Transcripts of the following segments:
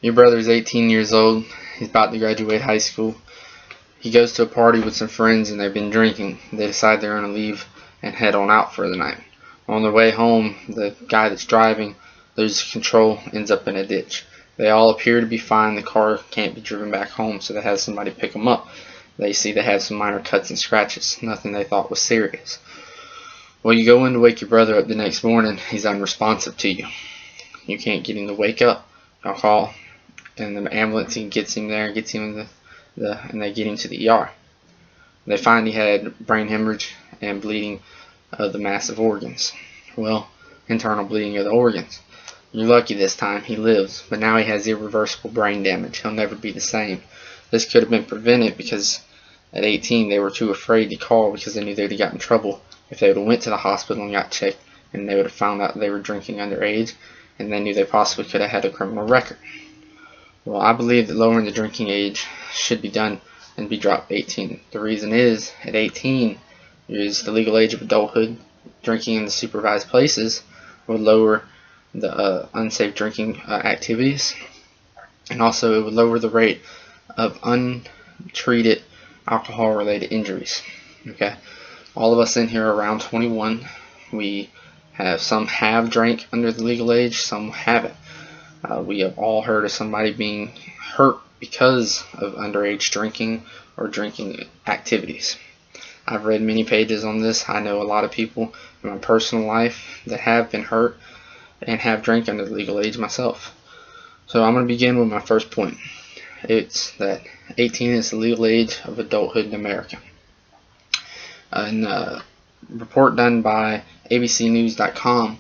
Your brother's 18 years old. He's about to graduate high school. He goes to a party with some friends and they've been drinking. They decide they're going to leave and head on out for the night. On their way home, the guy that's driving loses control, ends up in a ditch. They all appear to be fine. The car can't be driven back home, so they have somebody pick them up. They see they have some minor cuts and scratches, nothing they thought was serious. Well, you go in to wake your brother up the next morning. He's unresponsive to you. You can't get him to wake up. Y'all call, and the ambulance gets him there, gets him and they get him to the ER. They find he had brain hemorrhage and bleeding of the massive organs. Well, internal bleeding of the organs. You're lucky this time, he lives, but now he has irreversible brain damage. He'll never be the same. This could have been prevented because at 18 they were too afraid to call because they knew they'd have got in trouble if they would have went to the hospital and got checked, and they would have found out they were drinking underage, and they knew they possibly could have had a criminal record. Well, I believe that lowering the drinking age should be done and be dropped to 18. The reason is, at 18 is the legal age of adulthood. Drinking in the supervised places would lower the unsafe drinking activities, and also it would lower the rate of untreated alcohol-related injuries. Okay, all of us in here are around 21. Some have drank under the legal age, some haven't. We have all heard of somebody being hurt because of underage drinking or drinking activities. I've read many pages on this. I know a lot of people in my personal life that have been hurt and have drank under the legal age myself. So I'm going to begin with my first point. It's that 18 is the legal age of adulthood in America. In a report done by abcnews.com,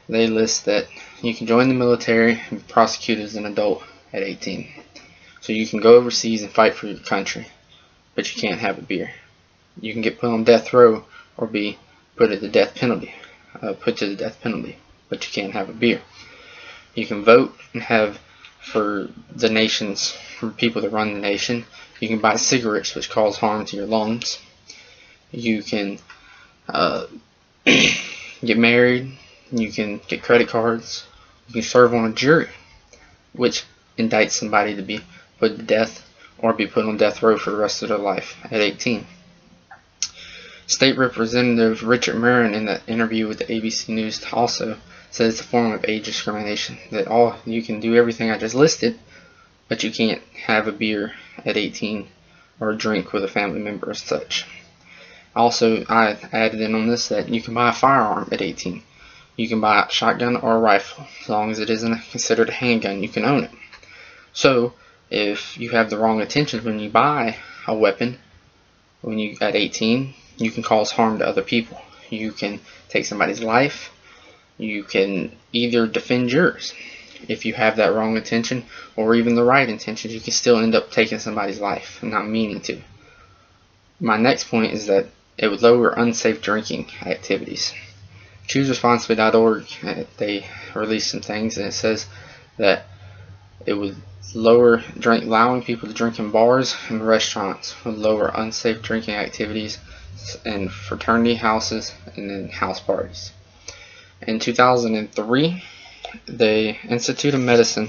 they list that you can join the military and be prosecuted as an adult at 18. So you can go overseas and fight for your country, but you can't have a beer. You can get put on death row or be put to the death penalty, but you can't have a beer. You can vote and have for people that run the nation. You can buy cigarettes, which cause harm to your lungs. You can get married. You can get credit cards. You can serve on a jury, which indicts somebody to be put to death or be put on death row for the rest of their life at 18. State Representative Richard Marin, in that interview with the ABC News, also says it's a form of age discrimination, that you can do everything I just listed, but you can't have a beer at 18 or drink with a family member as such. Also, I added in on this that you can buy a firearm at 18. You can buy a shotgun or a rifle. As long as it isn't considered a handgun, you can own it. So, if you have the wrong intentions when you buy a weapon at 18, you can cause harm to other people. You can take somebody's life. You can either defend yours. If you have that wrong intention or even the right intentions, you can still end up taking somebody's life and not meaning to. My next point is that it would lower unsafe drinking activities. ChooseResponsibly.org, they released some things, and it says that it would allowing people to drink in bars and restaurants would lower unsafe drinking activities in fraternity houses and in house parties. In 2003, the Institute of Medicine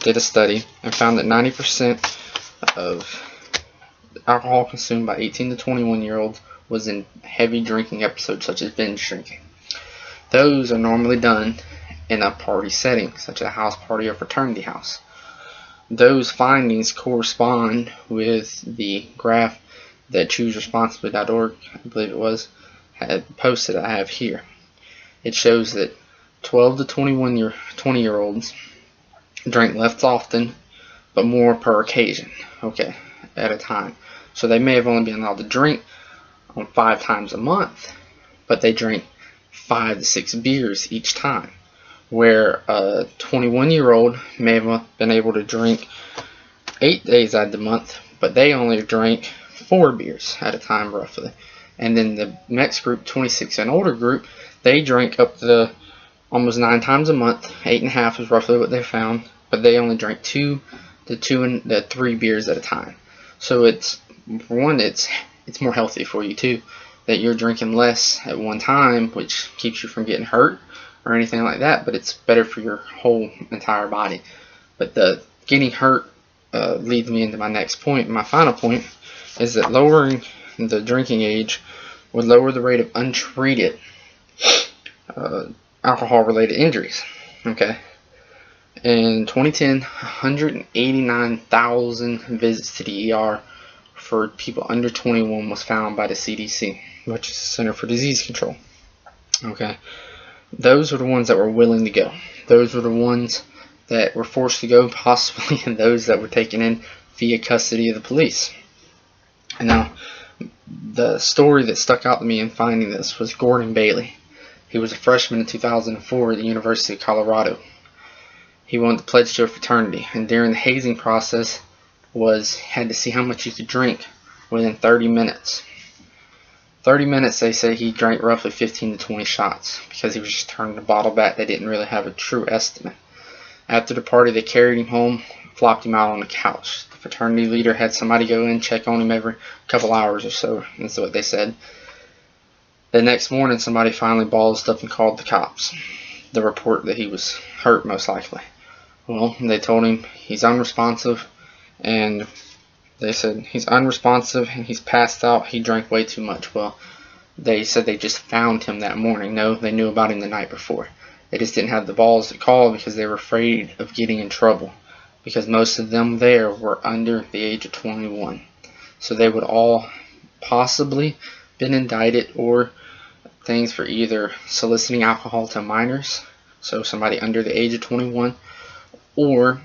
did a study and found that 90% of alcohol consumed by 18 to 21 year olds was in heavy drinking episodes such as binge drinking. Those are normally done in a party setting, such as a house party or fraternity house. Those findings correspond with the graph that ChooseResponsibly.org, I believe it was, had posted. I have here. It shows that 12 to 20 year olds drink less often, but more per occasion, at a time. So they may have only been allowed to drink on 5 times a month, but they drink 5 to 6 beers each time, where a 21-year-old may have been able to drink 8 days out of the month, but they only drank 4 beers at a time roughly. And then the next group, 26 and older group, they drank up to almost 9 times a month. 8.5 is roughly what they found, but they only drank 2 to 3 beers at a time. So it's more healthy for you too, that you're drinking less at one time, which keeps you from getting hurt or anything like that, but it's better for your whole entire body. But the getting hurt leads me into my next point. My final point is that lowering the drinking age would lower the rate of untreated alcohol-related injuries. Okay. In 2010, 189,000 visits to the ER for people under 21 was found by the CDC, which is the Center for Disease Control. Okay. Those were the ones that were willing to go. Those were the ones that were forced to go, possibly, and those that were taken in via custody of the police. And now, the story that stuck out to me in finding this was Gordon Bailey. He was a freshman in 2004 at the University of Colorado. He wanted to pledge to a fraternity, and during the hazing process had to see how much he could drink within 30 minutes. 30 minutes, they say he drank roughly 15 to 20 shots because he was just turning the bottle back. They didn't really have a true estimate. After the party, they carried him home, flopped him out on the couch. The fraternity leader had somebody go in, check on him every couple hours or so. That's what they said. The next morning, somebody finally ballsed up and called the cops. The report that he was hurt, most likely. Well, they told him he's unresponsive, and they said he's unresponsive and he's passed out. He drank way too much. Well, they said they just found him that morning. No, they knew about him the night before. They just didn't have the balls to call because they were afraid of getting in trouble, because most of them there were under the age of 21. So they would all possibly been indicted or things for either soliciting alcohol to minors, so somebody under the age of 21, or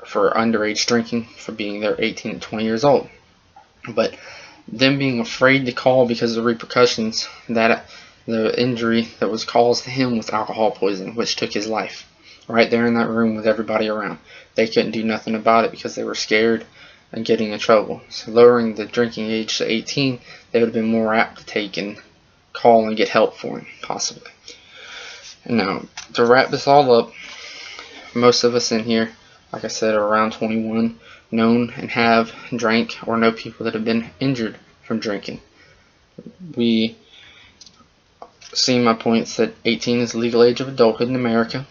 for underage drinking for being there 18 to 20 years old. But them being afraid to call because of the repercussions, that the injury that was caused to him was alcohol poisoning, which took his life right there in that room with everybody around. They couldn't do nothing about it because they were scared and getting in trouble. So lowering the drinking age to 18, they would have been more apt to take and call and get help for him, possibly. Now, to wrap this all up, most of us in here, like I said, are around 21, known and have drank or know people that have been injured from drinking. We see my points that 18 is the legal age of adulthood in America.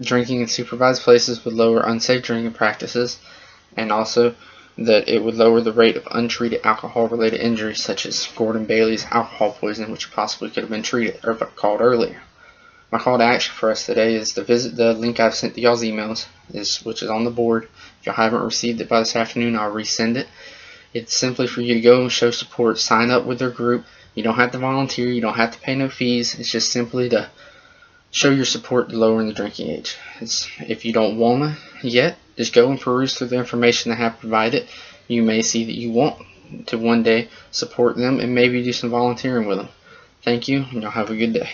Drinking in supervised places would lower unsafe drinking practices, and also that it would lower the rate of untreated alcohol-related injuries such as Gordon Bailey's alcohol poisoning, which possibly could have been treated or called earlier. My call to action for us today is to visit the link I've sent to y'all's emails, which is on the board. If y'all haven't received it by this afternoon, I'll resend it. It's simply for you to go and show support, sign up with their group. You don't have to volunteer, you don't have to pay no fees. It's just simply to show your support to lowering the drinking age. If you don't want to yet, just go and peruse through the information they have provided. You may see that you want to one day support them and maybe do some volunteering with them. Thank you, and y'all have a good day.